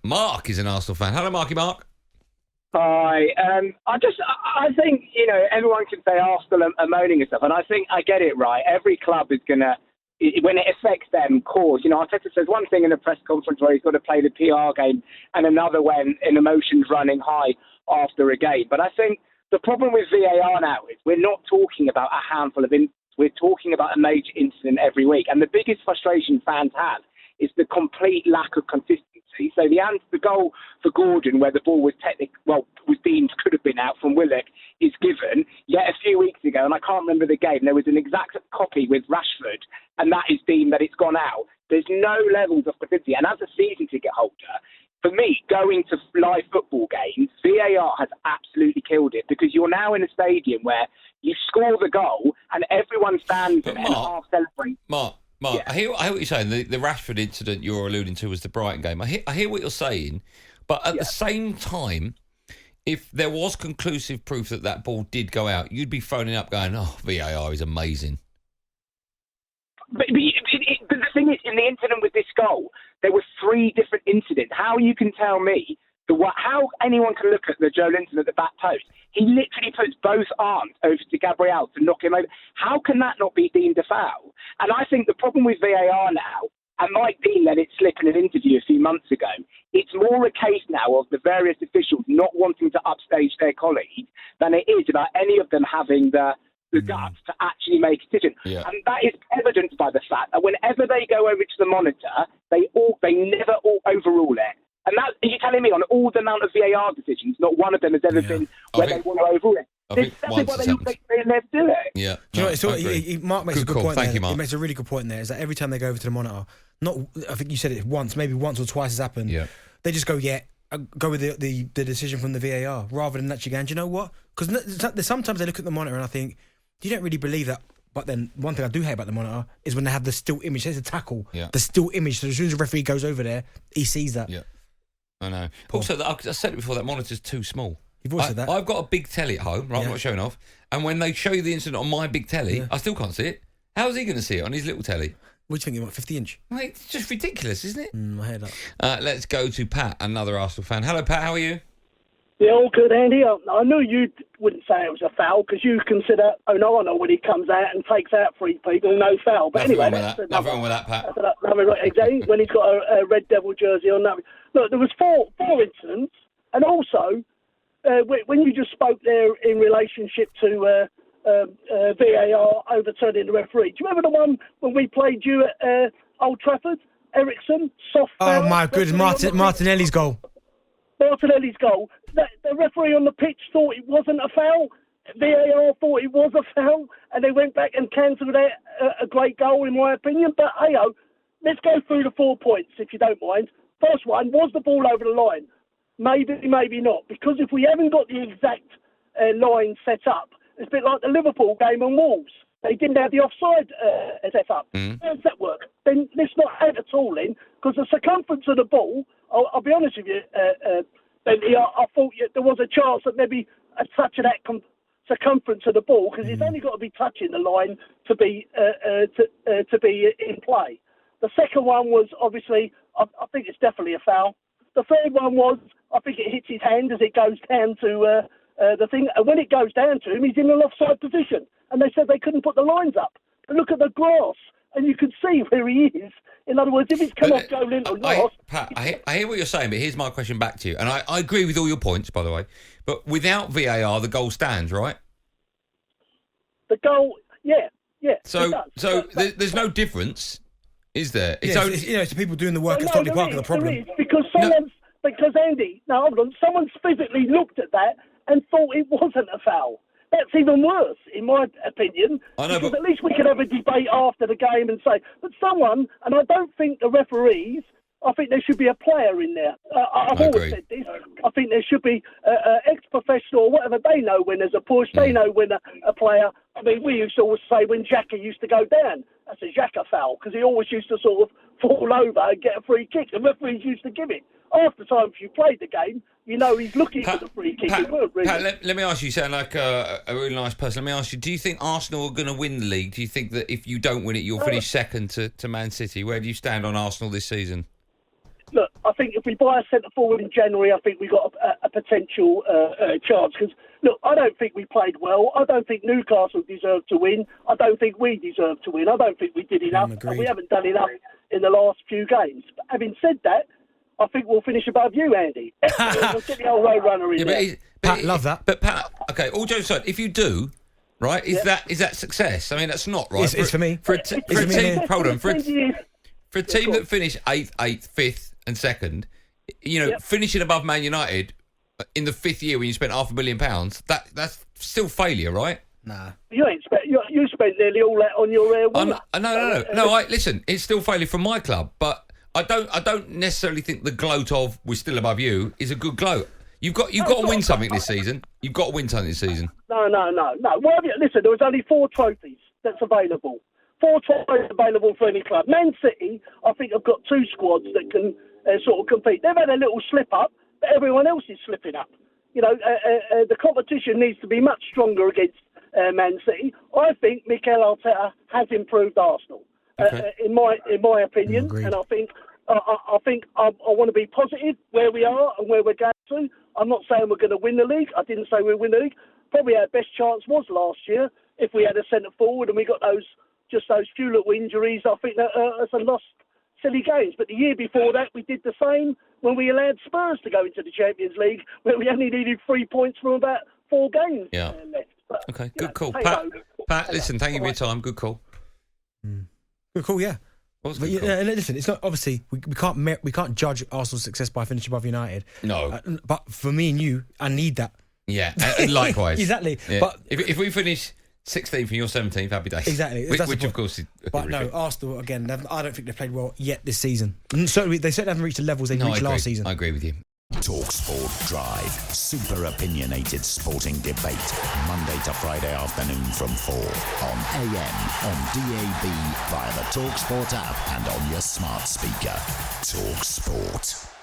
Mark is an Arsenal fan. Hello, Mark. Hi. I think, everyone can say Arsenal are moaning and stuff, and I think I get it right. Every club is going to, when it affects them, cause. Arteta says one thing in a press conference where he's got to play the PR game, and another when an emotion's running high after a game. But I think the problem with VAR now is we're not talking about a handful of we're talking about a major incident every week. And the biggest frustration fans have is the complete lack of consistency. So the goal for Gordon, where the ball was was deemed could have been out from Willock, is given. Yet a few weeks ago, and I can't remember the game, there was an exact copy with Rashford, and that is deemed that it's gone out. There's no levels of consistency. And as a season ticket holder, for me, going to live football games, VAR has absolutely killed it, because you're now in a stadium where you score the goal and everyone stands and half celebrates. Mark, yeah. I hear what you're saying. The Rashford incident you're alluding to was the Brighton game. I hear what you're saying, but at the same time, if there was conclusive proof that ball did go out, you'd be phoning up going, "Oh, VAR is amazing." But the thing is, in the incident with this goal, there were 3 different incidents. How you can tell me how anyone can look at the Joe Linton at the back post? He literally puts both arms over to Gabriel to knock him over. How can that not be deemed a foul? And I think the problem with VAR now, and Mike Dean let it slip in an interview a few months ago, it's more a case now of the various officials not wanting to upstage their colleagues than it is about any of them having the guts to actually make a decision. Yeah. And that is evidenced by the fact that whenever they go over to the monitor, they never overrule it. And that, are you telling me on all the amount of VAR decisions, not one of them has ever been where they want to overrule it? That's why they never do it. Yeah. Do you know, Mark makes a good point. Thank you, Mark. He makes a really good point there. Is that every time they go over to the monitor, I think you said it maybe once or twice has happened. Yeah. They just go with the decision from the VAR rather than actually going, do you know what? Because sometimes they look at the monitor and I think, you don't really believe that. But then one thing I do hate about the monitor is when they have the still image. There's a tackle, the still image. So as soon as the referee goes over there, he sees that. Yeah, I know. Also, I said it before, that monitor's too small. You've always said that. I've got a big telly at home, right? I'm not showing off. And when they show you the incident on my big telly, I still can't see it. How's he going to see it on his little telly? What do you think, about 50-inch? Mate, it's just ridiculous, isn't it? I heard that. Let's go to Pat, another Arsenal fan. Hello, Pat, how are you? Yeah, all good, Andy. I knew you wouldn't say it was a foul because you consider Onana when he comes out and takes out 3 people, no foul. But Nothing anyway, nothing wrong with that, Pat. Exactly, when he's got a Red Devil jersey on. Look, there was four incidents, and also when you just spoke there in relationship to VAR overturning the referee. Do you remember the one when we played you at Old Trafford? Ericsson, soft foul. Oh my goodness, Martinelli's goal. Martinelli's goal. The referee on the pitch thought it wasn't a foul. VAR thought it was a foul, and they went back and cancelled it. A great goal, in my opinion. But hey-ho, let's go through the 4 points, if you don't mind. First one, was the ball over the line? Maybe, maybe not. Because if we haven't got the exact line set up, it's a bit like the Liverpool game on Wolves. They didn't have the offside set up. How does that work? Then let's not add at all in, because the circumference of the ball, I'll be honest with you, Bentley, I thought there was a chance that maybe a touch of that circumference of the ball, because it's only got to be touching the line to be in play. The second one was obviously, I think it's definitely a foul. The third one was, I think it hits his hand as it goes down to the thing, and when it goes down to him, he's in an offside position, and they said they couldn't put the lines up. But look at the grass, and you can see where he is. In other words, if it's come off Joe Linton last... Pat, I hear what you're saying, but here's my question back to you. And I agree with all your points, by the way. But without VAR, the goal stands, right? The goal, yeah. So there's no difference, is there? It's the people doing the work at Stockley Park are the problem. There is, because Andy, hold on, someone's physically looked at that and thought it wasn't a foul. That's even worse, in my opinion. I know, because at least we could have a debate after the game and say, but someone, and I don't think the referees, I think there should be a player in there. I've always said this. I think there should be an ex-professional or whatever. They know when there's a push. They know when a player... I mean, we used to always say when Xhaka used to go down, that's a Xhaka foul, because he always used to sort of fall over and get a free kick. The referees used to give it. Half the time, if you played the game, you know he's looking for the free kick. Pat, let me ask you, you sound like a really nice person. Let me ask you, do you think Arsenal are going to win the league? Do you think that if you don't win it, you'll finish second to Man City? Where do you stand on Arsenal this season? look, I think if we buy a centre forward in January, I think we got a potential chance. Because look, I don't think we played well. I don't think Newcastle deserved to win. I don't think we deserved to win. I don't think we did enough, and we haven't done enough in the last few games. But having said that, I think we'll finish above you, Andy. We'll get the old road runner in there. Pat, love that. But Pat, okay, all jokes aside, if you do, right, is that success? I mean, that's not right. It's for me. For a team, hold on, for a team that finished 8th, 5th, and 2nd, finishing above Man United in the 5th year when you spent £500,000, that's still failure, right? Nah. You spent nearly all that on your winner. No. Listen, it's still failure from my club, but I don't necessarily think the gloat of we're still above you is a good gloat. You've got to win something this season. You've got to win something this season. No. Well, listen, there was only 4 trophies that's available. 4 trophies available for any club. Man City, I think, have got 2 squads that can sort of compete. They've had a little slip up, but everyone else is slipping up. The competition needs to be much stronger against Man City. I think Mikel Arteta has improved Arsenal, in my opinion, and I think I want to be positive where we are and where we're going to. I'm not saying we're going to win the league. I didn't say we'll win the league. Probably our best chance was last year if we had a centre forward and we got those few little injuries. I think that's a lost silly games. But the year before that, we did the same when we allowed Spurs to go into the Champions League, where we only needed 3 points from about 4 games left. But, okay, good call. Pat, listen, thank you for your time. Good call. Good call, yeah. Listen, it's not obviously we can't judge Arsenal's success by finishing above United. No, but for me and you, I need that. Yeah, likewise. Exactly. Yeah. But if we finish 16th and you're 17th, happy days. Exactly. Which of course is. But no, Arsenal again. I don't think they've played well yet this season. Certainly, they certainly haven't reached the levels they reached last season. I agree with you. talkSPORT Drive, super opinionated sporting debate, Monday to Friday afternoon from 4 on AM, on DAB, via the talkSPORT app and on your smart speaker. talkSPORT.